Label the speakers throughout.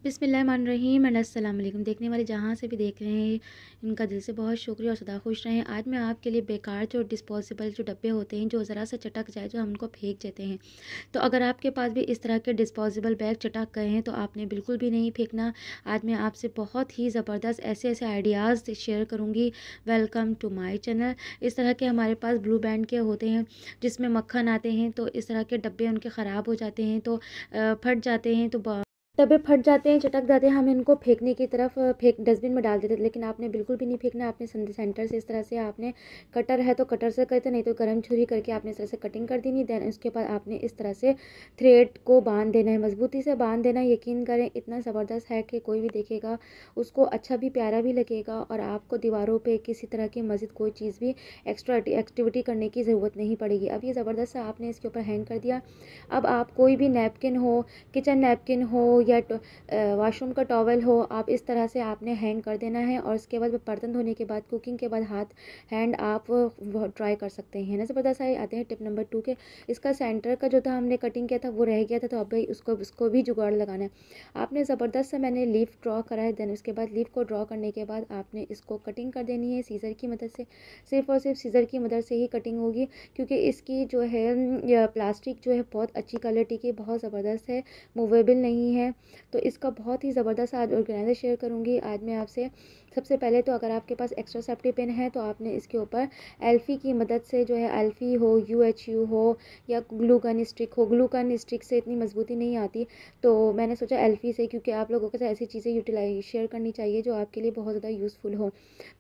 Speaker 1: बिस्मिल्लाहिर्रहमानिर्रहीम अस्सलाम वालेकुम। देखने वाले जहाँ से भी देख रहे हैं इनका दिल से बहुत शुक्रिया और सदा खुश रहें। आज मैं आपके लिए बेकार जो डिस्पोजेबल जो डब्बे होते हैं जो ज़रा सा चटक जाए जो हम उनको फेंक देते हैं, तो अगर आपके पास भी इस तरह के डिस्पोजेबल बैग चटक गए हैं तो आपने बिल्कुल भी नहीं फेंकना। आज मैं आपसे बहुत ही ज़बरदस्त ऐसे ऐसे आइडियाज़ शेयर करूँगी। Welcome to my channel. इस तरह के हमारे पास ब्लू बैंड के होते हैं जिसमें मक्खन आते हैं, तो इस तरह के डब्बे उनके ख़राब हो जाते हैं, तो फट जाते हैं, तो डब्बे फट जाते हैं, चटक जाते हैं, हम इनको फेंकने की तरफ डस्टबिन में डाल देते थे। लेकिन आपने बिल्कुल भी नहीं फेंकना। आपने सेंटर से इस तरह से आपने कटर है तो कटर से करते, नहीं तो गर्म छुरी करके आपने इस तरह से कटिंग कर देनी। देन उसके बाद आपने इस तरह से थ्रेड को बांध देना है, मजबूती से बांध देना। यकीन करें इतना ज़बरदस्त है कि कोई भी देखेगा उसको अच्छा भी प्यारा भी लगेगा और आपको दीवारों पर किसी तरह की मज़ीद कोई चीज़ भी एक्स्ट्रा एक्टिविटी करने की ज़रूरत नहीं पड़ेगी। अब ये ज़बरदस्त आपने इसके ऊपर हैंग कर दिया। अब आप कोई भी नैपकिन हो, किचन नैपकिन हो या वॉशरूम का टॉवल हो, आप इस तरह से आपने हैंग कर देना है। और उसके बाद बर्तन धोने के बाद, कुकिंग के बाद हैंड आप ट्राई कर सकते हैं ना। ज़बरदस्त आते हैं टिप नंबर 2 के। इसका सेंटर का जो था हमने कटिंग किया था वो रह गया था, तो अब भाई उसको भी जुगाड़ लगाना है। आपने ज़बरदस्त से मैंने लीफ ड्रॉ करा है। देन उसके बाद लीफ को ड्रॉ करने के बाद आपने इसको कटिंग कर देनी है सीज़र की मदद से। सिर्फ और सिर्फ सीज़र की मदद से ही कटिंग होगी, क्योंकि इसकी जो है प्लास्टिक जो है बहुत अच्छी क्वालिटी की, बहुत ज़बरदस्त है, मूवेबल नहीं है। तो इसका बहुत ही ज़बरदस्त आज ऑर्गेनाइज़र शेयर करूँगी आज मैं आपसे। सबसे पहले तो अगर आपके पास एक्स्ट्रा सेफ्टी पिन है तो आपने इसके ऊपर एल्फ़ी की मदद से जो है, एल्फ़ी हो, UHU हो या ग्लू गन स्टिक हो। ग्लू गन स्टिक से इतनी मजबूती नहीं आती, तो मैंने सोचा एल्फ़ी से, क्योंकि आप लोगों के साथ ऐसी चीज़ें यूटिलाइज शेयर करनी चाहिए जो आपके लिए बहुत ज़्यादा यूज़फुल हो।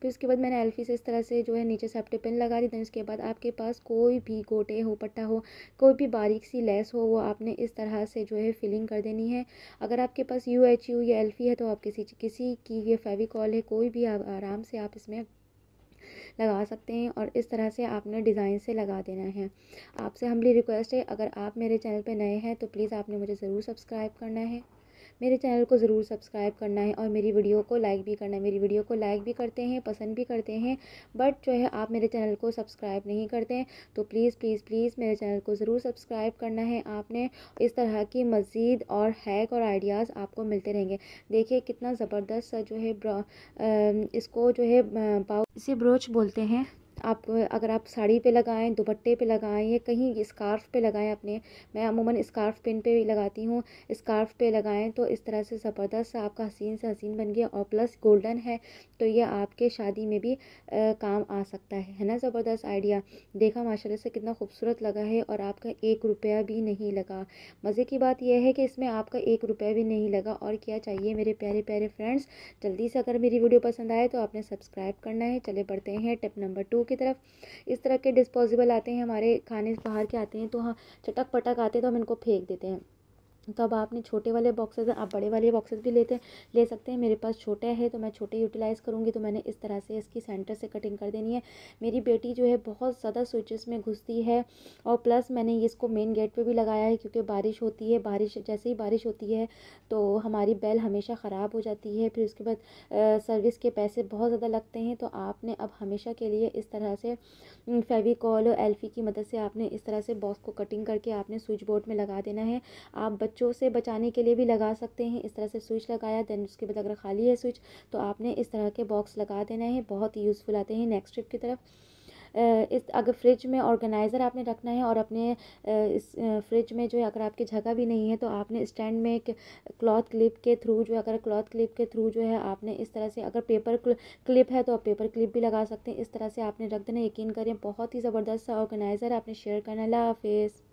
Speaker 1: फिर उसके बाद मैंने एल्फ़ी से इस तरह से जो है नीचे सेफ्टी पिन लगा दी। दैन उसके बाद आपके पास कोई भी गोटे हो, पट्टा हो, कोई भी बारीक सी लेस हो, वो आपने इस तरह से जो है फिलिंग कर देनी है। अगर आपके पास UHU या एल्फ़ी है तो आप किसी की ये फेविकॉल है, कोई भी आप आराम से आप इसमें लगा सकते हैं। और इस तरह से आपने डिज़ाइन से लगा देना है। आपसे हम्बली रिक्वेस्ट है, अगर आप मेरे चैनल पे नए हैं तो प्लीज़ आपने मुझे ज़रूर सब्सक्राइब करना है, मेरे चैनल को ज़रूर सब्सक्राइब करना है और मेरी वीडियो को लाइक भी करना है। मेरी वीडियो को लाइक भी करते हैं, पसंद भी करते हैं, बट जो है आप मेरे चैनल को सब्सक्राइब नहीं करते हैं। तो प्लीज़ प्लीज़ प्लीज़ मेरे चैनल को ज़रूर सब्सक्राइब करना है आपने। इस तरह की मज़ीद और हैक और आइडियाज़ आपको मिलते रहेंगे। देखिए कितना ज़बरदस्त सा जो है इसको जो है इसे ब्रोच बोलते हैं। आप अगर आप साड़ी पे लगाएं, दुपट्टे पे लगाएं या कहीं स्कार्फ पे लगाएं अपने, मैं अमूमन स्कार्फ पिन पे भी लगाती हूँ, स्कार्फ पे लगाएं तो इस तरह से ज़बरदस्त आपका हसीन से हसीन बन गया। और प्लस गोल्डन है तो ये आपके शादी में भी काम आ सकता है ना। ज़बरदस्त आइडिया देखा माशाल्लाह से कितना खूबसूरत लगा है और आपका 1 रुपया भी नहीं लगा। मज़े की बात यह है कि इसमें आपका 1 रुपया भी नहीं लगा। और क्या चाहिए मेरे प्यारे प्यारे फ्रेंड्स। जल्दी से अगर मेरी वीडियो पसंद आए तो आपने सब्सक्राइब करना है। चले बढ़ते हैं टिप नंबर 2 की तरफ। इस तरह के डिस्पोजेबल आते हैं, हमारे खाने बाहर के आते हैं, तो हाँ चटक पटक आते हैं तो हम इनको फेंक देते हैं। तो अब आपने छोटे वाले बॉक्सेस हैं, आप बड़े वाले बॉक्सेस भी ले सकते हैं। मेरे पास छोटा है तो मैं छोटे यूटिलाइज़ करूँगी। तो मैंने इस तरह से इसकी सेंटर से कटिंग कर देनी है। मेरी बेटी जो है बहुत ज़्यादा स्विचेस में घुसती है और प्लस मैंने इसको मेन गेट पे भी लगाया है, क्योंकि बारिश होती है, जैसे ही बारिश होती है तो हमारी बेल हमेशा ख़राब हो जाती है। फिर उसके बाद सर्विस के पैसे बहुत ज़्यादा लगते हैं। तो आपने अब हमेशा के लिए इस तरह से फेविकॉल और एल्फ़ी की मदद से आपने इस तरह से बॉक्स को कटिंग करके आपने स्विच बोर्ड में लगा देना है। आप बच्चों से बचाने के लिए भी लगा सकते हैं। इस तरह से स्विच लगाया, देन उसके बाद अगर खाली है स्विच तो आपने इस तरह के बॉक्स लगा देना है। बहुत ही यूज़फुल आते हैं। नेक्स्ट टिप की तरफ, इस अगर फ्रिज में ऑर्गेनाइज़र आपने रखना है और अपने इस फ्रिज में जो है अगर आपकी जगह भी नहीं है तो आपने स्टैंड में एक क्लॉथ क्लिप के थ्रू जो है, अगर क्लॉथ क्लिप के थ्रू जो है आपने इस तरह से, अगर पेपर क्लिप है तो आप पेपर क्लिप भी लगा सकते हैं। इस तरह से आपने रख देना। यकीन करें बहुत ही ज़बरदस्त सा ऑर्गेनाइज़र आपने शेयर करना। अल्लाह हाफ़िज़।